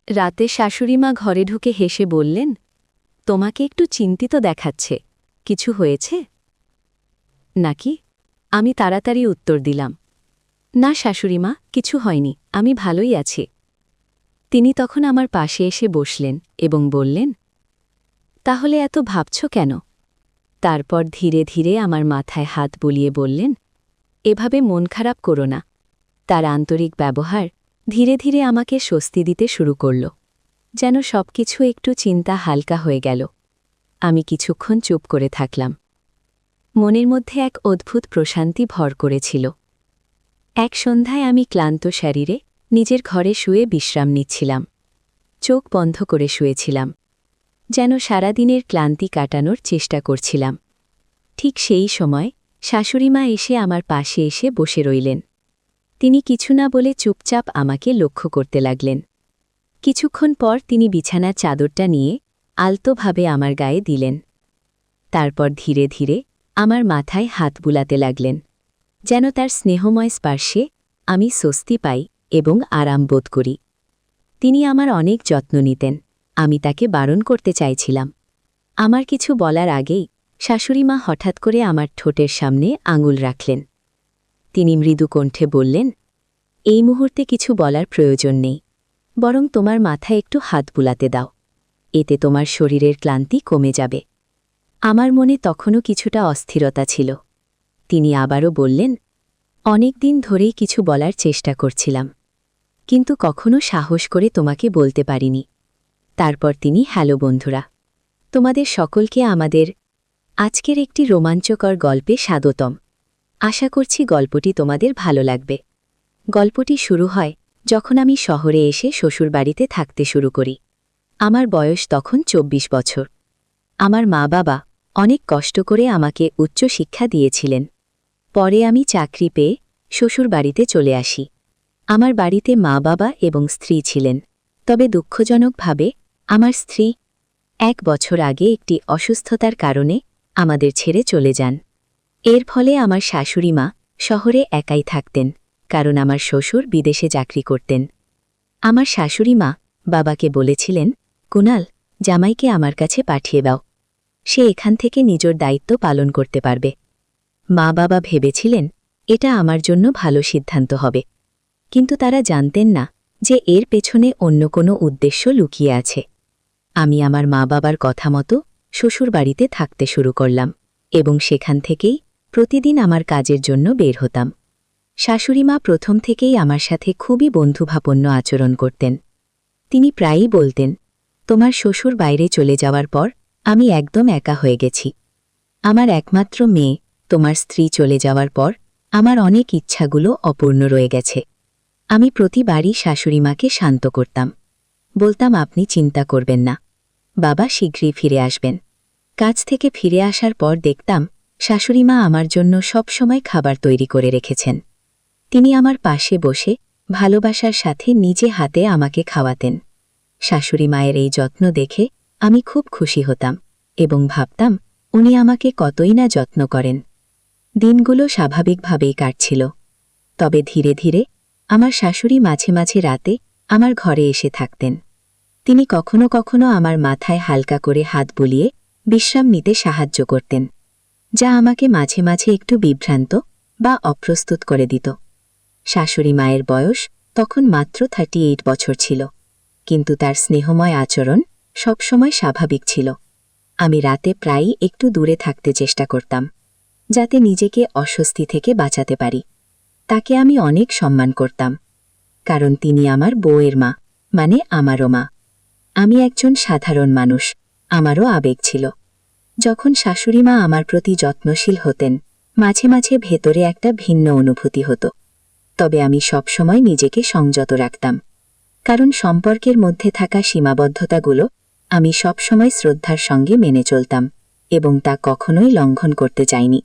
রাতে শাশুড়িমা ঘরে ঢুকে হেসে বললেন, তোমাকে একটু চিন্তিত দেখাচ্ছে। কিছু হয়েছে নাকি? আমি তাড়াতাড়ি উত্তর দিলাম, না শাশুড়িমা, কিছু হয়নি, আমি ভালোই আছি। তিনি তখন আমার পাশে এসে বসলেন এবং বললেন, তাহলে এত ভাবছ কেন? তারপর ধীরে ধীরে আমার মাথায় হাত বুলিয়ে বললেন, এভাবে মন খারাপ করো না। তার আন্তরিক ব্যবহার ধীরে ধীরে আমাকে স্বস্তি দিতে শুরু করল, যেন সবকিছু একটু চিন্তা হালকা হয়ে গেল। আমি কিছুক্ষণ চুপ করে থাকলাম। মনের মধ্যে এক অদ্ভুত প্রশান্তি ভর করেছিল। এক সন্ধ্যায় আমি ক্লান্ত শরীরে নিজের ঘরে শুয়ে বিশ্রাম নিচ্ছিলাম। চোখ বন্ধ করে শুয়েছিলাম, যেন সারাদিনের ক্লান্তি কাটানোর চেষ্টা করছিলাম। ঠিক সেই সময় শাশুড়িমা এসে আমার পাশে এসে বসে রইলেন। তিনি কিছু না বলে চুপচাপ আমাকে লক্ষ্য করতে লাগলেন। কিছুক্ষণ পর তিনি বিছানার চাদরটা নিয়ে আলতোভাবে আমার গায়ে দিলেন। তারপর ধীরে ধীরে আমার মাথায় হাত বুলাতে লাগলেন, যেন তার স্নেহময় স্পর্শে আমি স্বস্তি পাই এবং আরাম বোধ করি। তিনি আমার অনেক যত্ন নিতেন। আমি তাকে বারণ করতে চাইছিলাম। আমার কিছু বলার আগেই শাশুড়িমা হঠাৎ করে আমার ঠোঁটের সামনে আঙুল রাখলেন। তিনি মৃদু কণ্ঠে বললেন, এই মুহূর্তে কিছু বলার প্রয়োজন নেই, বরং তোমার মাথায় একটু হাত বুলাতে দাও। এতে তোমার শরীরের ক্লান্তি কমে যাবে। আমার মনে তখনও কিছুটা অস্থিরতা ছিল। তিনি আবারও বললেন, অনেক দিন ধরেই কিছু বলার চেষ্টা করছিলাম, কিন্তু কখনো সাহস করে তোমাকে বলতে পারিনি। তারপর তিনি, হ্যালো বন্ধুরা, তোমাদের সকলকে আমাদের আজকের একটি রোমাঞ্চকর গল্পে স্বাগতম। আশা করছি গল্পটি তোমাদের ভালো লাগবে। গল্পটি শুরু হয় যখন আমি শহরে এসে শ্বশুরবাড়িতে থাকতে শুরু করি। আমার বয়স তখন ২৪ বছর। আমার মা বাবা অনেক কষ্ট করে আমাকে উচ্চ শিক্ষা দিয়েছিলেন। পরে আমি চাকরি পেয়ে শ্বশুরবাড়িতে চলে আসি। আমার বাড়িতে মা বাবা এবং স্ত্রী ছিলেন, তবে দুঃখজনকভাবে আমার স্ত্রী ১ বছর আগে একটি অসুস্থতার কারণে আমাদের ছেড়ে চলে যান। এর ফলে আমার শাশুড়িমা শহরে একাই থাকতেন, কারণ আমার শ্বশুর বিদেশে চাকরি করতেন। আমার শাশুড়িমা বাবাকে বলেছিলেন, কুনাল, জামাইকে আমার কাছে পাঠিয়ে দাও, সে এখান থেকে নিজের দায়িত্ব পালন করতে পারবে। মা বাবা ভেবেছিলেন এটা আমার জন্য ভালো সিদ্ধান্ত হবে, কিন্তু তারা জানতেন না যে এর পেছনে অন্য কোনো উদ্দেশ্য লুকিয়ে আছে। আমি আমার মা বাবার কথা মতো শ্বশুরবাড়িতে থাকতে শুরু করলাম এবং সেখান থেকেই প্রতিদিন আমার কাজের জন্য বের হতাম। শাশুড়িমা প্রথম থেকেই আমার সাথে খুবই বন্ধুভাবাপন্ন আচরণ করতেন। তিনি প্রায়ই বলতেন, তোমার শ্বশুর বাইরে চলে যাওয়ার পর আমি একদম একা হয়ে গেছি। আমার একমাত্র মেয়ে, তোমার স্ত্রী চলে যাওয়ার পর আমার অনেক ইচ্ছাগুলো অপূর্ণ রয়ে গেছে। আমি প্রতিবারই শাশুড়িমাকে শান্ত করতাম। বলতাম, আপনি চিন্তা করবেন না, বাবা শীঘ্রই ফিরে আসবেন। কাজ থেকে ফিরে আসার পর দেখতাম শাশুড়িমা আমার জন্য সবসময় খাবার তৈরি করে রেখেছেন। তিনি আমার পাশে বসে ভালোবাসার সাথে নিজে হাতে আমাকে খাওয়াতেন। শাশুড়ি মায়ের এই যত্ন দেখে আমি খুব খুশি হতাম এবং ভাবতাম উনি আমাকে কতই না যত্ন করেন। দিনগুলো স্বাভাবিকভাবেই কাটছিল। তবে ধীরে ধীরে আমার শাশুড়ি মাঝে মাঝে রাতে আমার ঘরে এসে থাকতেন। তিনি কখনো কখনো আমার মাথায় হালকা করে হাত বুলিয়ে বিশ্রাম নিতে সাহায্য করতেন, যা আমাকে মাঝে মাঝে একটু বিভ্রান্ত বা অপ্রস্তুত করে দিত। শাশুড়ি মায়ের বয়স তখন মাত্র 38 বছর ছিল, কিন্তু তার স্নেহময় আচরণ সবসময় স্বাভাবিক ছিল। আমি রাতে প্রায়ই একটু দূরে থাকতে চেষ্টা করতাম, যাতে নিজেকে অস্বস্তি থেকে বাঁচাতে পারি। তাকে আমি অনেক সম্মান করতাম, কারণ তিনি আমার বউয়ের মা, মানে আমারও মা। আমি একজন সাধারণ মানুষ, আমারও আবেগ ছিল। যখন শাশুড়িমা আমার প্রতি যত্নশীল হতেন, মাঝে মাঝে ভেতরে একটা ভিন্ন অনুভূতি হতো। তবে আমি সবসময় নিজেকে সংযত রাখতাম, কারণ সম্পর্কের মধ্যে থাকা সীমাবদ্ধতাগুলো আমি সবসময় শ্রদ্ধার সঙ্গে মেনে চলতাম এবং তা কখনোই লঙ্ঘন করতে চাইনি।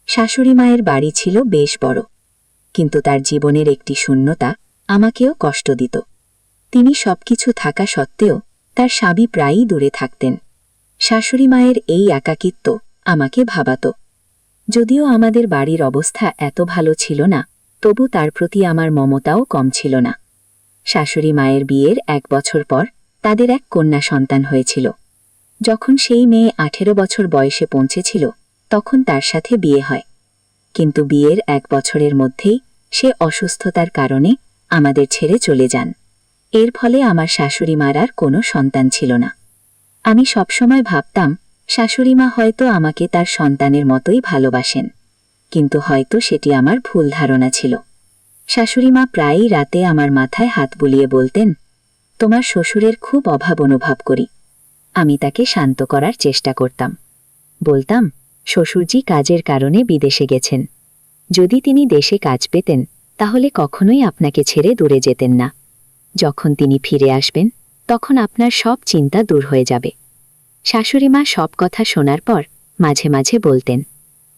শাশুড়ি মায়ের বাড়ি ছিল বেশ বড়, কিন্তু তার জীবনের একটি শূন্যতা আমাকেও কষ্ট দিত। তিনি সবকিছু থাকা সত্ত্বেও তার স্বামী প্রায়ই দূরে থাকতেন। শাশুড়ি মায়ের এই একাকিত্ব আমাকে ভাবাত। যদিও আমাদের বাড়ির অবস্থা এত ভালো ছিল না, তবু তার প্রতি আমার মমতাও কম ছিল না। শাশুড়ি মায়ের বিয়ের 1 বছর পর তাদের এক কন্যা সন্তান হয়েছিল। যখন সেই মেয়ে 18 বছর বয়সে পৌঁছেছিল তখন তার সাথে বিয়ে হয়। কিন্তু বিয়ের 1 বছরের মধ্যেই সে অসুস্থতার কারণে আমাদের ছেড়ে চলে যান। এর ফলে আমার শাশুড়ি মার আর কোনো সন্তান ছিল না। আমি সবসময় ভাবতাম শাশুড়িমা হয়তো আমাকে তার সন্তানের মতোই ভালোবাসেন, কিন্তু হয়তো সেটি আমার ভুল ধারণা ছিল। শাশুড়িমা প্রায়ই রাতে আমার মাথায় হাত বুলিয়ে বলতেন, তোমার শ্বশুরের খুব অভাব অনুভব করি। আমি তাকে শান্ত করার চেষ্টা করতাম। বলতাম, শ্বশুরজি কাজের কারণে বিদেশে গেছেন। যদি তিনি দেশে কাজ পেতেন তাহলে কখনোই আপনাকে ছেড়ে দূরে যেতেন না। যখন তিনি ফিরে আসবেন তখন আপনার সব চিন্তা দূর হয়ে যাবে। শাশুড়িমা সব কথা শোনার পর মাঝে মাঝে বলতেন,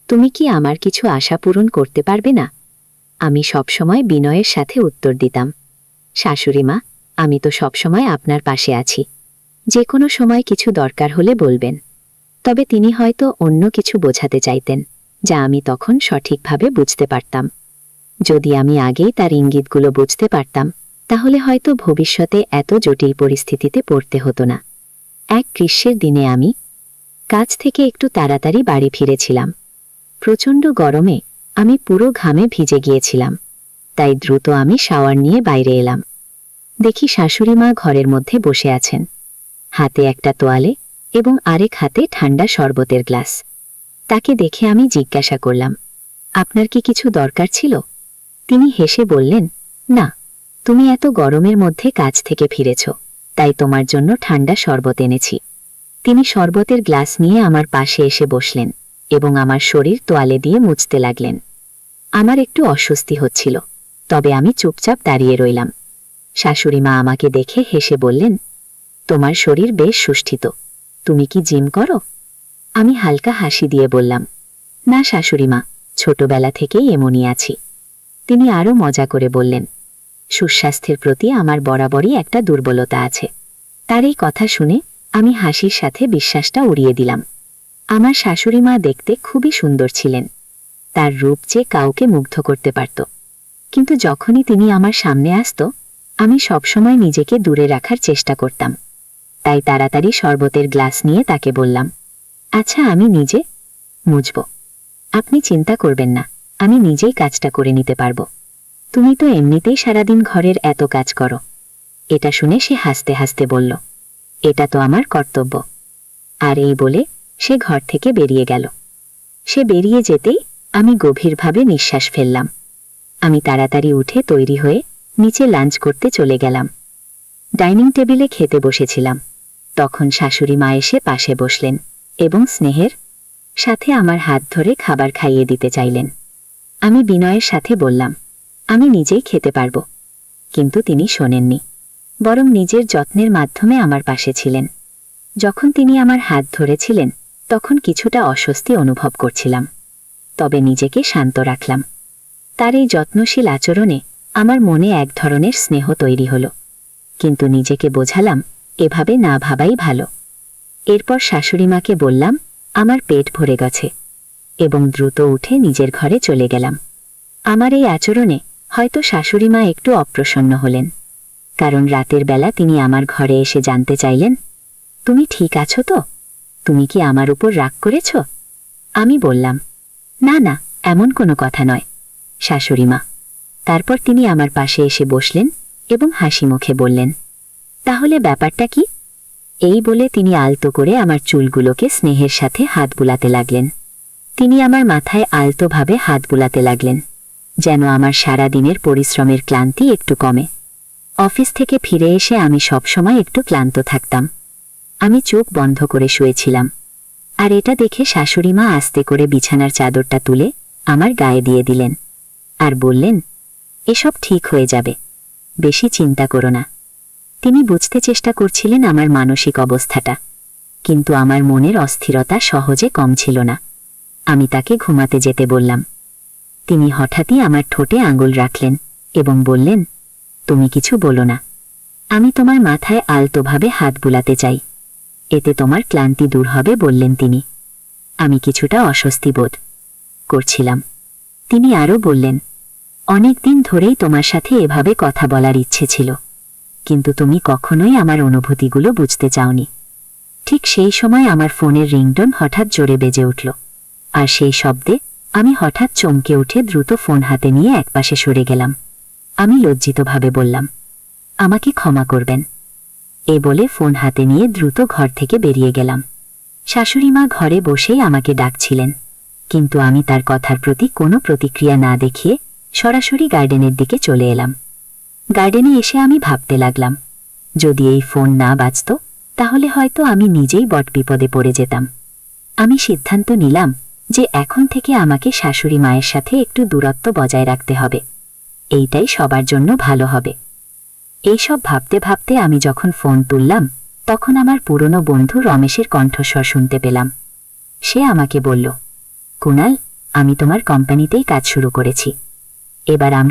তুমি কি আমার কিছু আশা পূরণ করতে পারবে না? আমি সবসময় বিনয়ের সাথে উত্তর দিতাম, শাশুড়িমা, আমি তো সবসময় আপনার পাশে আছি। যে কোনো সময় কিছু দরকার হলে বলবেন। তবে তিনি হয়তো অন্য কিছু বোঝাতে চাইতেন, যা আমি তখন সঠিকভাবে বুঝতে পারতাম। যদি আমি আগেই তার ইঙ্গিতগুলো বুঝতে পারতাম তাহলে হয়তো ভবিষ্যতে এত জটিল পরিস্থিতিতে পড়তে হতো না। এক গ্রীষ্মের দিনে আমি কাজ থেকে একটু তাড়াতাড়ি বাড়ি ফিরেছিলাম। প্রচণ্ড গরমে আমি পুরো ঘামে ভিজে গিয়েছিলাম, তাই দ্রুত আমি শাওয়ার নিয়ে বাইরে এলাম। দেখি শাশুড়িমা ঘরের মধ্যে বসে আছেন, হাতে একটা তোয়ালে এবং আরেক হাতে ঠান্ডা শরবতের গ্লাস। তাকে দেখে আমি জিজ্ঞাসা করলাম, আপনার কি কিছু দরকার ছিল? তিনি হেসে বললেন, না, তুমি এত গরমের মধ্যে কাজ থেকে ফিরেছ, তাই তোমার জন্য ঠান্ডা শরবত এনেছি। তিনি শরবতের গ্লাস নিয়ে আমার পাশে এসে বসলেন এবং আমার শরীর তোয়ালে দিয়ে মুছতে লাগলেন। আমার একটু অস্বস্তি হচ্ছিল, তবে আমি চুপচাপ দাঁড়িয়ে রইলাম। শাশুড়িমা আমাকে দেখে হেসে বললেন, তোমার শরীর বেশ সুষ্ঠিত, তুমি কি জিম করো? আমি হালকা হাসি দিয়ে বললাম, না শাশুড়িমা, ছোটবেলা থেকেই এমনই আছি। তিনি আরও মজা করে বললেন, সুস্বাস্থ্যের প্রতি আমার বরাবরই একটা দুর্বলতা আছে। তার এই কথা শুনে আমি হাসির সাথে বিশ্বাসটা উড়িয়ে দিলাম। আমার শাশুড়িমা দেখতে খুবই সুন্দর ছিলেন। তার রূপ যে কাউকে মুগ্ধ করতে পারত। কিন্তু যখনই তিনি আমার সামনে আসত আমি সবসময় নিজেকে দূরে রাখার চেষ্টা করতাম। তাই তাড়াতাড়ি শরবতের গ্লাস নিয়ে তাকে বললাম, আচ্ছা, আমি নিজে মুছব। আপনি চিন্তা করবেন না, আমি নিজেই কাজটা করে নিতে পারব। তুমি তো এমনিতেই সারাদিন ঘরের এত কাজ করো। এটা শুনে সে হাসতে হাসতে বলল, এটা তো আমার কর্তব্য। আর এই বলে সে ঘর থেকে বেরিয়ে গেল। সে বেরিয়ে যেতেই আমি গভীরভাবে নিঃশ্বাস ফেললাম। আমি তাড়াতাড়ি উঠে তৈরি হয়ে নিচে লাঞ্চ করতে চলে গেলাম। ডাইনিং টেবিলে খেতে বসেছিলাম। তখন শাশুড়ি মা এসে পাশে বসলেন এবং স্নেহের সাথে আমার হাত ধরে খাবার খাইয়ে দিতে চাইলেন। আমি বিনয়ের সাথে বললাম, আমি নিজেই খেতে পারব। কিন্তু তিনি শোনেননি, বরং নিজের যত্নের মাধ্যমে আমার পাশে ছিলেন। যখন তিনি আমার হাত ধরেছিলেন তখন কিছুটা অস্বস্তি অনুভব করছিলাম, তবে নিজেকে শান্ত রাখলাম। তার এই যত্নশীল আচরণে আমার মনে এক ধরনের স্নেহ তৈরি হল, কিন্তু নিজেকে বোঝালাম এভাবে না ভাবাই ভালো। এরপর শাশুড়িমাকে বললাম, আমার পেট ভরে গেছে, এবং দ্রুত উঠে নিজের ঘরে চলে গেলাম। আমার এই আচরণে হয়তো শাশুড়িমা একটু অপ্রসন্ন হলেন, কারণ রাতের বেলা তিনি আমার ঘরে এসে জানতে চাইলেন, তুমি ঠিক আছো তো? তুমি কি আমার উপর রাগ করেছ? আমি বললাম, না না, এমন কোনো কথা নয় শাশুড়িমা। তারপর তিনি আমার পাশে এসে বসলেন এবং হাসি মুখে বললেন, তাহলে ব্যাপারটা কি? এই বলে তিনি আলতো করে আমার চুলগুলোকে স্নেহের সাথে হাত বুলাতে লাগলেন। তিনি আমার মাথায় আলতোভাবে হাত বুলাতে লাগলেন, যেন আমার সারা দিনের পরিশ্রমের ক্লান্তি একটু কমে। অফিস থেকে ফিরে এসে আমি সবসময় একটু ক্লান্ত থাকতাম। আমি চোখ বন্ধ করে শুয়েছিলাম, আর এটা দেখে শাশুড়িমা আস্তে করে বিছানার চাদরটা তুলে আমার গায়ে দিয়ে দিলেন আর বললেন, এসব ঠিক হয়ে যাবে, বেশি চিন্তা করো না। তিনি বুঝতে চেষ্টা করছিলেন আমার মানসিক অবস্থাটা, কিন্তু আমার মনের অস্থিরতা সহজে কম ছিল না। আমি তাকে ঘুমাতে যেতে বললাম। তিনি হঠাৎই আমার ঠোঁটে আঙুল রাখলেন এবং বললেন, তুমি কিছু বলো না, আমি তোমার মাথায় আলতোভাবে হাত বুলাতে চাই, এতে তোমার ক্লান্তি দূর হবে বললেন তিনি। আমি কিছুটা অস্বস্তি বোধ করছিলাম। তিনি আরও বললেন, অনেক দিন ধরেই তোমার সাথে এভাবে কথা বলার ইচ্ছে ছিল, কিন্তু তুমি কখনোই আমার অনুভূতিগুলো বুঝতে চাওনি। ঠিক সেই সময় আমার ফোনের রিংটোন হঠাৎ জোরে বেজে উঠল, আর সেই শব্দে আমি হঠাৎ চমকে উঠে দ্রুত ফোন হাতে নিয়ে একপাশে সরে গেলাম। আমি লজ্জিতভাবে বললাম, আমাকে ক্ষমা করবেন। এ বলে ফোন হাতে নিয়ে দ্রুত ঘর থেকে বেরিয়ে গেলাম। শাশুড়িমা ঘরে বসেই আমাকে ডাকছিলেন, কিন্তু আমি তার কথার প্রতি কোনো প্রতিক্রিয়া না দেখিয়ে সরাসরি গার্ডেনের দিকে চলে এলাম। গার্ডেনে এসে আমি ভাবতে লাগলাম, যদি এই ফোন না বাজত তাহলে হয়তো আমি নিজেই বটবিপদে পড়ে যেতাম। আমি সিদ্ধান্ত নিলাম যে এখন থেকে আমাকে শাশুড়ি মায়ের সাথে একটু দূরত্ব বজায় রাখতে হবে। এইটাই সবার জন্য ভালো হবে। এইসব ভাবতে ভাবতে আমি যখন ফোন তুললাম, তখন আমার পুরনো বন্ধু রমেশের কণ্ঠস্বর শুনতে পেলাম। সে আমাকে বলল, কুনাল, আমি তোমার কোম্পানিতেই কাজ শুরু করেছি। এবার আমরা